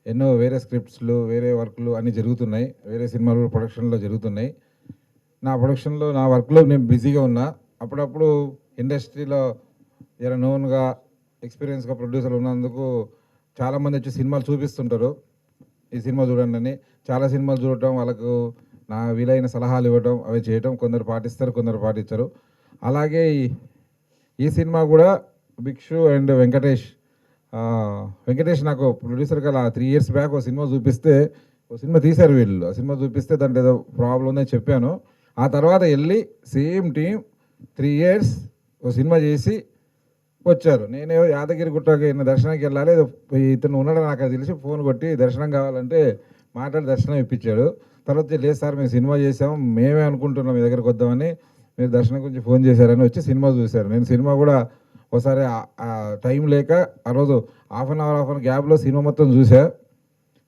ఎన్నో వేరే స్క్రిప్ట్స్లు, వేరే వర్క్లు అన్నీ జరుగుతున్నాయి, వేరే సినిమాలు ప్రొడక్షన్లో జరుగుతున్నాయి. నా ప్రొడక్షన్లో, నా వర్క్లో నేను బిజీగా ఉన్నా. అప్పుడప్పుడు ఇండస్ట్రీలో జర నోన్గా ఎక్స్పీరియన్స్గా ప్రొడ్యూసర్లు ఉన్నందుకు చాలామంది వచ్చి సినిమాలు చూపిస్తుంటారు, ఈ సినిమా చూడండి అని. చాలా సినిమాలు చూడటం, వాళ్ళకు నా వీలైన సలహాలు ఇవ్వటం, అవి చేయటం. కొందరు పాటిస్తారు, కొందరు పాటించరు. అలాగే ఈ సినిమా కూడా భిక్షు అండ్ వెంకటేష్ నాకు ప్రొడ్యూసర్గా 3 years బ్యాక్ ఒక సినిమా చూపిస్తే, ఒక సినిమా తీశారు వీళ్ళు. ఆ సినిమా చూపిస్తే దాంట్లో ఏదో ప్రాబ్లం ఉందని చెప్పాను. ఆ తర్వాత వెళ్ళి సేమ్ టీం 3 years ఒక సినిమా చేసి వచ్చారు. నేనేమో యాదగిరి గుట్టకి దర్శనానికి వెళ్ళాలి, ఇతను ఉన్నాడు నాకు అది తెలిసి ఫోన్ కొట్టి దర్శనం కావాలంటే మాట్లాడి దర్శనం ఇప్పించాడు. తర్వాత లేదు సార్ మేము సినిమా చేసాం, మేమే అనుకుంటున్నాం మీ దగ్గరికి వద్దామని, మీరు దర్శనం గురించి ఫోన్ చేశారని వచ్చి సినిమా చూశారు. నేను సినిమా కూడా ఒకసారి టైం లేక ఆ రోజు హాఫ్ అన్ అవర్ గ్యాప్లో సినిమా మొత్తం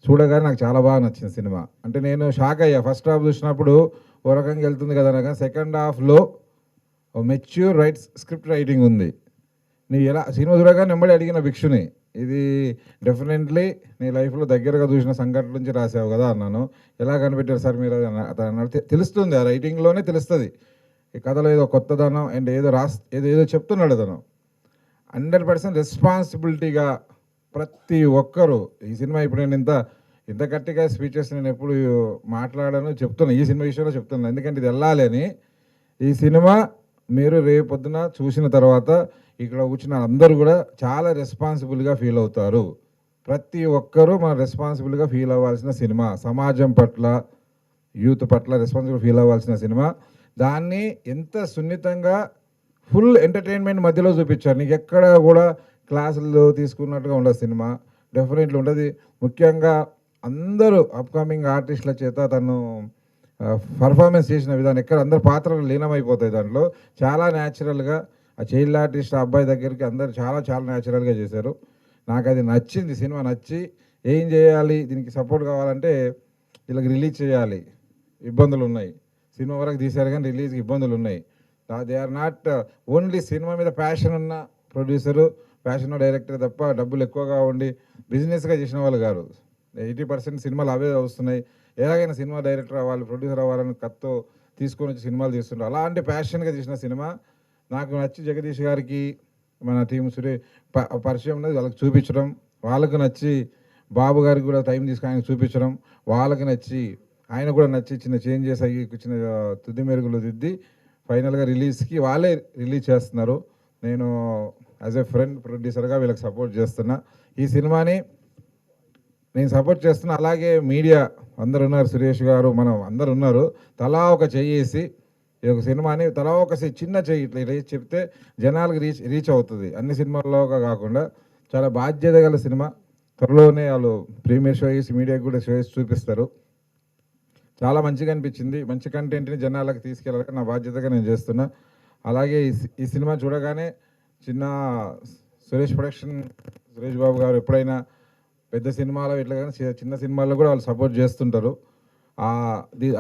చూడగానే నాకు చాలా బాగా నచ్చింది సినిమా. అంటే నేను షాక్ అయ్యా. ఫస్ట్ హాఫ్ చూసినప్పుడు ఓ రకంగా వెళ్తుంది కదా అనగా, సెకండ్ హాఫ్లో మెచ్యూర్ స్క్రిప్ట్ రైటింగ్ ఉంది. నీ ఎలా సినిమా చూడగానే నెమ్మడి అడిగిన భిక్షుని, ఇది డెఫినెట్లీ నీ లైఫ్లో దగ్గరగా చూసిన సంఘటన నుంచి రాసావు కదా అన్నాను. ఎలా కనిపెట్టారు సార్ మీరు అన్నాడు. తెలుస్తుంది, ఆ రైటింగ్లోనే తెలుస్తుంది ఈ కథలో ఏదో కొత్తదనం అండ్ ఏదో చెప్తున్నాడు అతను. 100% రెస్పాన్సిబిలిటీగా ప్రతి ఒక్కరూ ఈ సినిమా ఇప్పుడు నేను ఇంత గట్టిగా స్పీచెస్ నేను ఎప్పుడు మాట్లాడాను చెప్తున్నా, ఈ సినిమా విషయంలో చెప్తున్నాను. ఎందుకంటే ఇది వెళ్ళాలి అని. ఈ సినిమా మీరు రేపొద్దున చూసిన తర్వాత ఇక్కడ కూర్చున్న అందరూ కూడా చాలా రెస్పాన్సిబుల్గా ఫీల్ అవుతారు. ప్రతి ఒక్కరూ మనం రెస్పాన్సిబుల్గా ఫీల్ అవ్వాల్సిన సినిమా, సమాజం పట్ల యూత్ పట్ల రెస్పాన్సిబుల్ ఫీల్ అవ్వాల్సిన సినిమా. దాన్ని ఎంత సున్నితంగా ఫుల్ ఎంటర్టైన్మెంట్ మధ్యలో చూపించారు. నీకు ఎక్కడ కూడా క్లాసులు తీసుకున్నట్టుగా ఉండదు సినిమా, డెఫినెట్లీ ఉండదు. ముఖ్యంగా అందరూ అప్కమింగ్ ఆర్టిస్టుల చేత తను పర్ఫార్మెన్స్ చేసిన విధానం, ఎక్కడ అందరు పాత్రలు లీనమైపోతాయి దాంట్లో. చాలా న్యాచురల్గా ఆ చైల్డ్ ఆర్టిస్ట్ అబ్బాయి దగ్గరికి అందరు చాలా చాలా న్యాచురల్గా చేశారు. నాకు అది నచ్చింది, సినిమా నచ్చి ఏం చేయాలి, దీనికి సపోర్ట్ కావాలంటే వీళ్ళకి రిలీజ్ చేయాలి, ఇబ్బందులు ఉన్నాయి. సినిమా వరకు తీశారు కానీ రిలీజ్కి ఇబ్బందులు ఉన్నాయి. They are not only cinema మీద ప్యాషన్ ఉన్న ప్రొడ్యూసరు, ప్యాషన్ డైరెక్టర్ తప్ప డబ్బులు ఎక్కువగా ఉండి బిజినెస్గా చేసిన వాళ్ళు కాదు. 80% సినిమాలు అవే వస్తున్నాయి. ఎలాగైనా సినిమా డైరెక్టర్ అవ్వాలి, ప్రొడ్యూసర్ అవ్వాలని కత్తో తీసుకొని వచ్చి సినిమాలు తీస్తుంటారు. అలాంటి ప్యాషన్గా తీసిన సినిమా నాకు నచ్చి జగదీష్ గారికి మన టీం పరిచయం ఉన్నది వాళ్ళకి చూపించడం, వాళ్ళకు నచ్చి బాబు గారికి కూడా టైం తీసుకొని ఆయన చూపించడం, వాళ్ళకి నచ్చి ఆయన కూడా నచ్చి చిన్న చేంజెస్ అయ్యి చిన్న తుది మెరుగులు దిద్ది ఫైనల్గా రిలీజ్కి వాళ్ళే రిలీజ్ చేస్తున్నారు. నేను యాజ్ ఎ ఫ్రెండ్ ప్రొడ్యూసర్గా వీళ్ళకి సపోర్ట్ చేస్తున్నా. ఈ సినిమాని నేను సపోర్ట్ చేస్తున్నా. అలాగే మీడియా అందరు ఉన్నారు, సురేష్ గారు, మనం అందరు ఉన్నారు. తలా ఒక చెయ్యేసి ఈ ఒక సినిమాని తలా ఒక చిన్న చెయ్యి ఇట్లా చెప్తే జనాలకు రీచ్ అవుతుంది. అన్ని సినిమాల్లో కాకుండా చాలా బాధ్యత గల సినిమా. త్వరలోనే వాళ్ళు ప్రీమియర్ షో చేసి మీడియాకి కూడా షో చేసి చూపిస్తారు. చాలా మంచిగా అనిపించింది. మంచి కంటెంట్ని జనాలకు తీసుకెళ్ళాలని నా బాధ్యతగా నేను చేస్తున్నా. అలాగే ఈ సినిమా చూడగానే చిన్న సురేష్ బాబు గారు ఎప్పుడైనా పెద్ద సినిమాలో ఇట్లా కానీ చిన్న సినిమాల్లో కూడా వాళ్ళు సపోర్ట్ చేస్తుంటారు.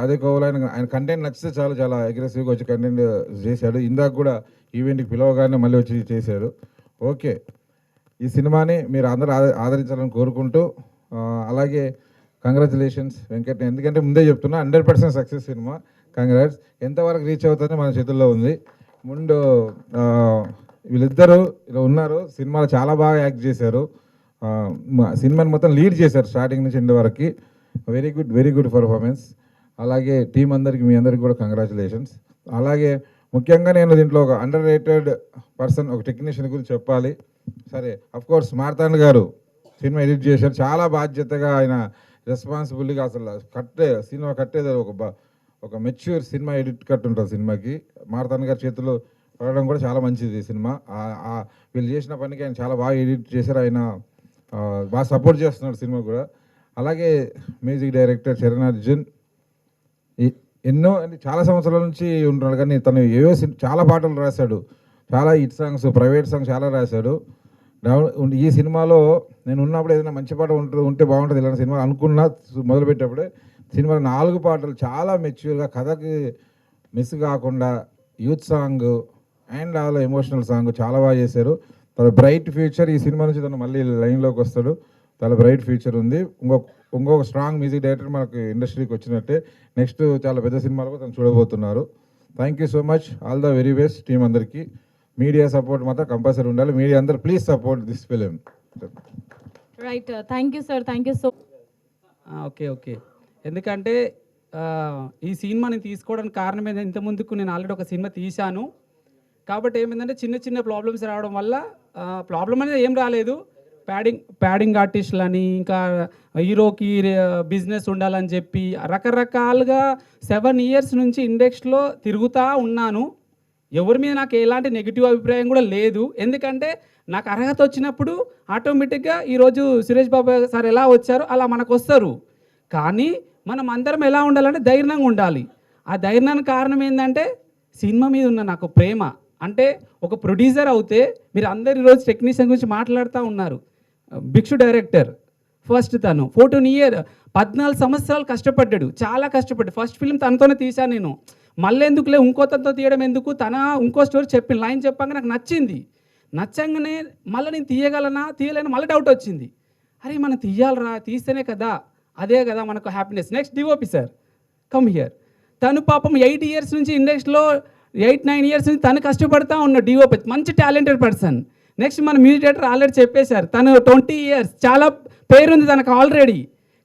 అదే కోవలో ఆయన కంటెంట్ నచ్చితే చాలా చాలా అగ్రెసివ్గా వచ్చి కంటెంట్ చేశాడు. ఇందాక కూడా ఈవెంట్కి పిలవగానే మళ్ళీ వచ్చి చేశారు. ఓకే, ఈ సినిమాని మీరు అందరూ ఆదరించాలని కోరుకుంటూ, అలాగే కంగ్రాచులేషన్స్ వెంకట్, ఎందుకంటే ముందే చెప్తున్నా 100% సక్సెస్ సినిమా. కంగ్రాట్స్. ఎంతవరకు రీచ్ అవుతుందో మన చేతుల్లో ఉంది. ముందు వీళ్ళిద్దరూ ఇలా ఉన్నారు, సినిమాలో చాలా బాగా యాక్ట్ చేశారు. సినిమాని మొత్తం లీడ్ చేశారు స్టార్టింగ్ నుంచి ఎండ్ వరకు. Very good performance. అలాగే టీం అందరికి, మీ అందరికి కూడా కంగ్రాచులేషన్స్. అలాగే ముఖ్యంగా నేను దీంట్లో ఒక అండర్ రేటెడ్ పర్సన్, ఒక టెక్నీషియన్ గురించి చెప్పాలి. సరే, అఫ్కోర్స్ మార్తాండ్ గారు సినిమా ఎడిట్ చేశారు. చాలా బాధ్యతగా ఆయన రెస్పాన్సిబుల్గా అసలు సినిమా కట్టేది ఒక మెచ్యూర్ సినిమా ఎడిట్ కట్ ఉంటుంది సినిమాకి. మార్తాండ్ గారి చేతిలో పడడం కూడా చాలా మంచిది సినిమా. వీళ్ళు చేసిన పనికి ఆయన చాలా బాగా ఎడిట్ చేశారు. ఆయన బాగా సపోర్ట్ చేస్తున్నాడు సినిమా కూడా. అలాగే మ్యూజిక్ డైరెక్టర్ చరణ్ అర్జున్ ఎన్నో చాలా సంవత్సరాల నుంచి ఉంటున్నాడు, కానీ తను ఏవో చాలా పాటలు రాశాడు, చాలా హిట్ సాంగ్స్, ప్రైవేట్ సాంగ్స్ చాలా రాశాడు. ఈ సినిమాలో నేను ఉన్నప్పుడు ఏదైనా మంచి పాట ఉంటే బాగుంటుంది ఇలాంటి సినిమా అనుకున్నా. మొదలుపెట్టేప్పుడే సినిమాలో 4 పాటలు చాలా మెచ్యూర్గా, కథకి మిస్ కాకుండా, youth song and all emotional song చాలా బాగా చేశారు. తన బ్రైట్ ఫ్యూచర్, ఈ సినిమా నుంచి తను మళ్ళీ లైన్లోకి వస్తాడు. చాలా బ్రైట్ ఫ్యూచర్ ఉంది. ఇంకొక స్ట్రాంగ్ మ్యూజిక్ డైరెక్టర్ మనకు ఇండస్ట్రీకి వచ్చినట్టే. నెక్స్ట్ చాలా పెద్ద సినిమాలు కూడా తను చూడబోతున్నారు. Thank you so much. All the very best team అందరికీ. మీడియా సపోర్ట్ మాత్రం కంపల్సరీ ఉండాలి. మీడియా అందరూ please support this film. Right, thank you sir, thank you so. Okay. ఎందుకంటే ఈ సినిమా నేను తీసుకోవడానికి కారణం ఏంటంటే, ఇంతకుముందుకు నేను ఆల్రెడీ ఒక సినిమా తీశాను. కాబట్టి ఏమైందంటే చిన్న ప్రాబ్లమ్స్ రావడం వల్ల, ప్రాబ్లం అనేది ఏం రాలేదు, ప్యాడింగ్ ఆర్టిస్టులని, ఇంకా హీరోకి బిజినెస్ ఉండాలని చెప్పి రకరకాలుగా 7 years నుంచి ఇండస్ట్రీలో తిరుగుతూ ఉన్నాను. ఎవరి మీద నాకు ఎలాంటి నెగిటివ్ అభిప్రాయం కూడా లేదు. ఎందుకంటే నాకు అర్హత వచ్చినప్పుడు ఆటోమేటిక్గా ఈరోజు సురేష్ బాబు సార్ ఎలా వచ్చారో అలా మనకు వస్తారు. కానీ మనం అందరం ఎలా ఉండాలంటే ధైర్యంగా ఉండాలి. ఆ ధైర్యానికి కారణం ఏంటంటే సినిమా మీద ఉన్న నాకు ప్రేమ. అంటే ఒక ప్రొడ్యూసర్ అవుతే మీరు అందరు ఈరోజు టెక్నీషియన్ గురించి మాట్లాడుతూ ఉన్నారు. భిక్షు డైరెక్టర్ ఫస్ట్ తను 14 సంవత్సరాలు కష్టపడ్డాడు, చాలా కష్టపడ్డాడు. ఫస్ట్ ఫిల్మ్ తనతోనే తీశాను నేను. మళ్ళీ ఎందుకులే ఇంకో తనతో తీయడం ఎందుకు, తన ఇంకో స్టోరీ చెప్పిన లైన్ చెప్పాక నాకు నచ్చింది. నచ్చంగానే మళ్ళీ నేను తీయలేను మళ్ళీ డౌట్ వచ్చింది. అరే మనం తీయాలరా, తీస్తేనే కదా, అదే కదా మనకు happiness. Next DOP sir, come here. తను పాపం 8 years నుంచి ఇండస్ట్రీలో 8-9 years నుంచి తను కష్టపడతా ఉన్న డిఓపి, మంచి టాలెంటెడ్ పర్సన్. నెక్స్ట్ మన మ్యూజిక్ డైరెక్టర్ ఆల్రెడీ చెప్పేశారు, తను 20 years, చాలా పేరుంది తనకు ఆల్రెడీ.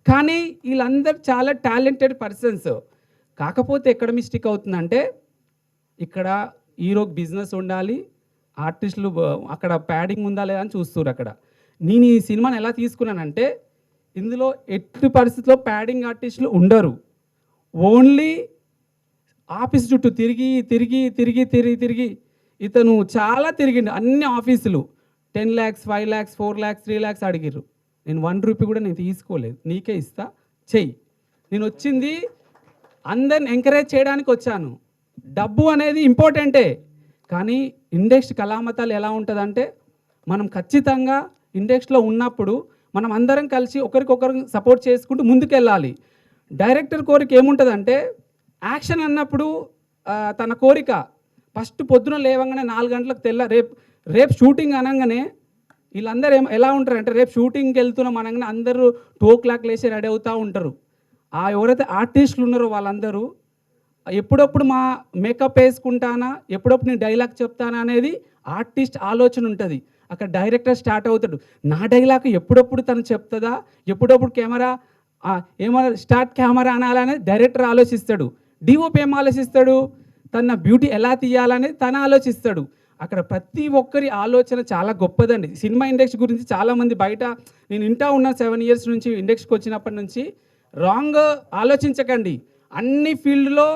కానీ వీళ్ళందరూ చాలా టాలెంటెడ్ పర్సన్స్. కాకపోతే ఎక్కడ మిస్టేక్ అవుతుందంటే ఇక్కడ హీరోకి బిజినెస్ ఉండాలి, ఆర్టిస్టులు అక్కడ ప్యాడింగ్ ఉందా లేదా అని చూస్తారు. అక్కడ నేను ఈ సినిమాని ఎలా తీసుకున్నానంటే ఇందులో ఎట్టి పరిస్థితుల్లో ప్యాడింగ్ ఆర్టిస్టులు ఉండరు. ఓన్లీ ఆఫీస్ చుట్టూ తిరిగి తిరిగి తిరిగి తిరిగి తిరిగి ఇతను చాలా తిరిగిండు అన్ని ఆఫీసులు. 10 lakhs, 5 lakhs, 4 lakhs, 3 lakhs అడిగిర్రు. నేను 1 రూపీ కూడా నేను తీసుకోలేదు. నీకే ఇస్తా, చెయ్యి. నేను వచ్చింది అందరిని ఎంకరేజ్ చేయడానికి వచ్చాను. డబ్బు అనేది ఇంపార్టెంటే, కానీ ఇండస్ట్రీ కళామతాలు ఎలా ఉంటుందంటే మనం ఖచ్చితంగా ఇండస్ట్రీలో ఉన్నప్పుడు మనం అందరం కలిసి ఒకరికొకరు సపోర్ట్ చేసుకుంటూ ముందుకెళ్ళాలి. డైరెక్టర్ కోరిక ఏముంటుందంటే యాక్షన్ అన్నప్పుడు తన కోరిక ఫస్ట్ పొద్దున లేవగానే 4 గంటలకు రేపు షూటింగ్ అనగానే వీళ్ళందరూ ఎలా ఉంటారంటే రేపు షూటింగ్కి వెళ్తున్నాం అనగానే అందరూ 2 o'clock లేచి రెడీ అవుతూ ఉంటారు. ఎవరైతే ఆర్టిస్టులు ఉన్నారో వాళ్ళందరూ ఎప్పుడప్పుడు మా మేకప్ వేసుకుంటానా, ఎప్పుడప్పుడు నేను డైలాగ్ చెప్తానా అనేది ఆర్టిస్ట్ ఆలోచన ఉంటుంది. అక్కడ డైరెక్టర్ స్టార్ట్ అవుతాడు. నా డైలాగ్ ఎప్పుడప్పుడు తను చెప్తుందా, ఎప్పుడప్పుడు కెమెరా ఏమైనా స్టార్ట్ కెమెరా అనాలనేది డైరెక్టర్ ఆలోచిస్తాడు. డిఓపి ఏం ఆలోచిస్తాడు, తన బ్యూటీ ఎలా తీయాలనేది తను ఆలోచిస్తాడు. అక్కడ ప్రతి ఒక్కరి ఆలోచన చాలా గొప్పదండి. సినిమా ఇండస్ట్రీ గురించి చాలామంది బయట నేను వింటా ఉన్నాను 7 years నుంచి ఇండస్ట్రీకి వచ్చినప్పటి నుంచి. రాంగ్ ఆలోచించకండి. అన్ని ఫీల్డ్లో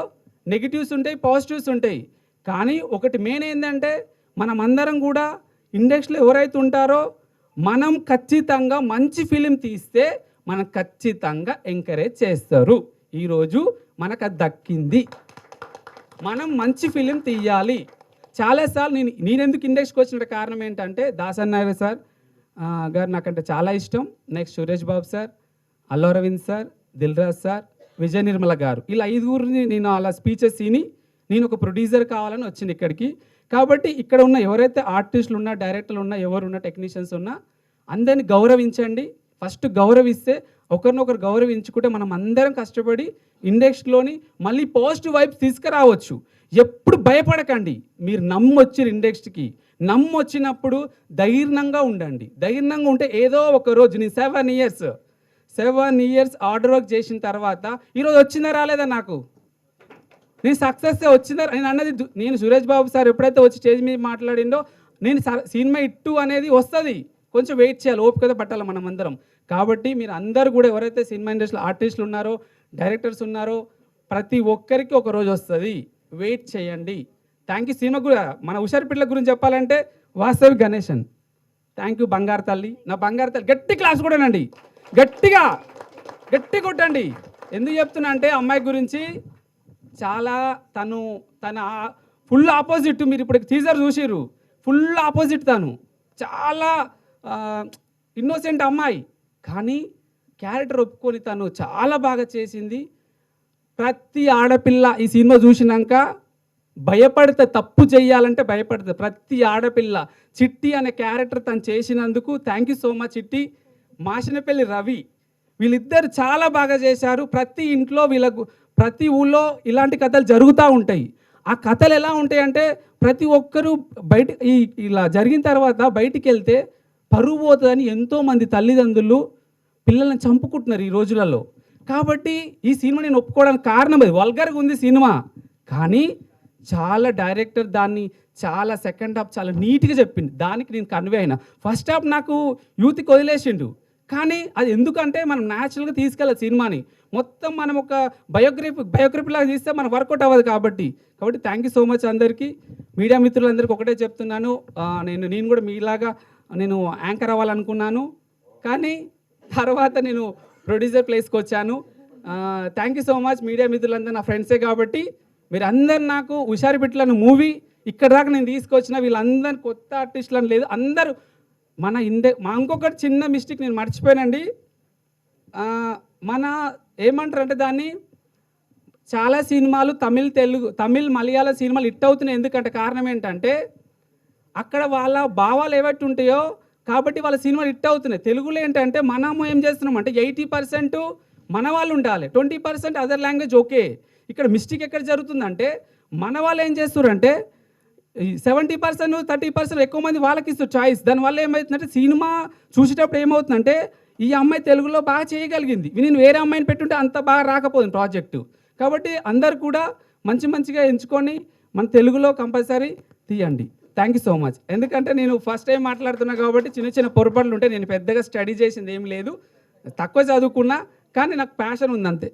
నెగిటివ్స్ ఉంటాయి, పాజిటివ్స్ ఉంటాయి. కానీ ఒకటి మెయిన్ ఏంటంటే మనం అందరం కూడా ఇండస్ట్రీలో ఎవరైతే ఉంటారో మనం ఖచ్చితంగా మంచి ఫిలిం తీస్తే మనం ఖచ్చితంగా ఎంకరేజ్ చేస్తారు. ఈరోజు మనకు అది దక్కింది. మనం మంచి ఫిలిం తీయాలి. చాలాసార్లు నేను ఎందుకు ఇండస్ట్రీకి వచ్చిన కారణం ఏంటంటే దాసనాయర్ సార్ గారు నాకంటే చాలా ఇష్టం. Next Suresh Babu sir, Allu Arvind sir, Dil Raju sir, Vijaya Nirmala గారు, ఇలా 5గురిని నేను అలా స్పీచెస్ విని నేను ఒక ప్రొడ్యూసర్ కావాలని వచ్చింది ఇక్కడికి. కాబట్టి ఇక్కడ ఉన్న ఎవరైతే ఆర్టిస్టులు ఉన్నా, డైరెక్టర్లు ఉన్నా, ఎవరున్నా, టెక్నీషియన్స్ ఉన్నా అందరిని గౌరవించండి. ఫస్ట్ గౌరవిస్తే ఒకరినొకరు గౌరవించుకుంటే మనం అందరం కష్టపడి ఇండస్ట్రీలోని మళ్ళీ పాజిటివ్ వైబ్స్ తీసుకురావచ్చు. ఎప్పుడు భయపడకండి. మీరు నమ్మొచ్చిన ఇండస్ట్రీకి నమ్మొచ్చినప్పుడు ధైర్యంగా ఉండండి. ధైర్యంగా ఉంటే ఏదో ఒక రోజు నేను 7 years ఆర్డర్ వర్క్ చేసిన తర్వాత ఈరోజు వచ్చిందా రాలేదా నాకు, నేను సక్సెస్ వచ్చిందా నేను అన్నది. నేను సురేష్ బాబు సార్ ఎప్పుడైతే వచ్చి స్టేజ్ మీద మాట్లాడిండో నేను సినిమా ఇట్టు అనేది వస్తుంది, కొంచెం వెయిట్ చేయాలి, ఓపికత పట్టాలి మనం అందరం. కాబట్టి మీరు అందరూ కూడా ఎవరైతే సినిమా ఇండస్ట్రీలో ఆర్టిస్టులు ఉన్నారో, డైరెక్టర్స్ ఉన్నారో ప్రతి ఒక్కరికి ఒక రోజు వస్తుంది, వెయిట్ చేయండి. Thank you. సినిమా కూడా మన హుషారుపిట్ల గురించి చెప్పాలంటే వాస్తవి గణేశన్, థ్యాంక్ యూ. బంగారు తల్లి, నా బంగారు తల్లి. గట్టి క్లాస్ కూడానండి, గట్టిగా గట్టి కొట్టండి. ఎందుకు చెప్తున్నా అంటే అమ్మాయి గురించి చాలా తన ఫుల్ ఆపోజిట్. మీరు ఇప్పుడు టీజర్ చూసిర్రు, ఫుల్ ఆపోజిట్. తను చాలా ఇన్నోసెంట్ అమ్మాయి, కానీ క్యారెక్టర్ ఒప్పుకొని తను చాలా బాగా చేసింది. ప్రతి ఆడపిల్ల ఈ సినిమా చూసినాక భయపడితే, తప్పు చేయాలంటే భయపడితే ప్రతి ఆడపిల్ల. చిట్టి అనే క్యారెక్టర్ తను చేసినందుకు థ్యాంక్ యూ సో మచ్ చిట్టి. మాషినపల్లి రవి, వీళ్ళిద్దరు చాలా బాగా చేశారు. ప్రతి ఇంట్లో ప్రతి ఊళ్ళో ఇలాంటి కథలు జరుగుతూ ఉంటాయి. ఆ కథలు ఎలా ఉంటాయంటే ప్రతి ఒక్కరూ బయట ఇలా జరిగిన తర్వాత బయటికి వెళ్తే పరువు పోతుందని ఎంతోమంది తల్లిదండ్రులు పిల్లల్ని చంపుకుంటున్నారు ఈ రోజులలో. కాబట్టి ఈ సినిమా నేను ఒప్పుకోవడానికి కారణం అది. వల్గర్గా ఉంది సినిమా, కానీ చాలా డైరెక్టర్ దాన్ని చాలా సెకండ్ హాఫ్ చాలా నీట్గా చెప్పింది. దానికి నేను కన్వే అయినా. ఫస్ట్ హాఫ్ నాకు యూత్కి వదిలేసిండు, కానీ అది ఎందుకంటే మనం న్యాచురల్గా తీసుకెళ్ళాలి సినిమాని. మొత్తం మనం ఒక బయోగ్రఫీ లాగా తీస్తే మనకు వర్కౌట్ అవ్వదు. కాబట్టి థ్యాంక్ యూ సో మచ్ అందరికీ. మీడియా మిత్రులందరికీ ఒకటే చెప్తున్నాను, నేను కూడా మీలాగా నేను యాంకర్ అవ్వాలనుకున్నాను, కానీ తర్వాత నేను ప్రొడ్యూసర్ ప్లేస్కి వచ్చాను. Thank you so much. Media మిత్రులందరూ నా ఫ్రెండ్సే కాబట్టి మీరు అందరు నాకు హుషారుపిట్లను మూవీ ఇక్కడ దాకా నేను తీసుకొచ్చిన వీళ్ళందరూ కొత్త ఆర్టిస్టులను లేదు, అందరూ మా ఇంకొకటి చిన్న మిస్టేక్ నేను మర్చిపోయానండి. మన ఏమంటారంటే దాన్ని చాలా సినిమాలు తమిళ్ మలయాళ సినిమాలు హిట్ అవుతున్నాయి. ఎందుకంటే కారణం ఏంటంటే అక్కడ వాళ్ళ భావాలు ఏవైతే ఉంటాయో కాబట్టి వాళ్ళ సినిమాలు హిట్ అవుతున్నాయి. తెలుగులో ఏంటంటే మనము ఏం చేస్తున్నాం అంటే 80% మన వాళ్ళు ఉండాలి, 20% అదర్ లాంగ్వేజ్. ఓకే, ఇక్కడ మిస్టేక్ ఎక్కడ జరుగుతుందంటే మన వాళ్ళు ఏం చేస్తారంటే 70%, 30% ఎక్కువ మంది వాళ్ళకి ఇస్తారు చాయిస్. దానివల్ల ఏమవుతుందంటే సినిమా చూసేటప్పుడు ఏమవుతుందంటే ఈ అమ్మాయి తెలుగులో బాగా చేయగలిగింది, నేను వేరే అమ్మాయిని పెట్టుంటే అంత బాగా రాకపోయింది ప్రాజెక్టు. కాబట్టి అందరు కూడా మంచిగా ఎంచుకొని మన తెలుగులో కంపల్సరీ తీయండి. Thank you so much. ఎందుకంటే నేను ఫస్ట్ టైం మాట్లాడుతున్నా కాబట్టి చిన్న పొరపాట్లు ఉంటే, నేను పెద్దగా స్టడీ చేసింది ఏం లేదు, తక్కువ చదువుకున్నా, కానీ నాకు ప్యాషన్ ఉంది అంతే.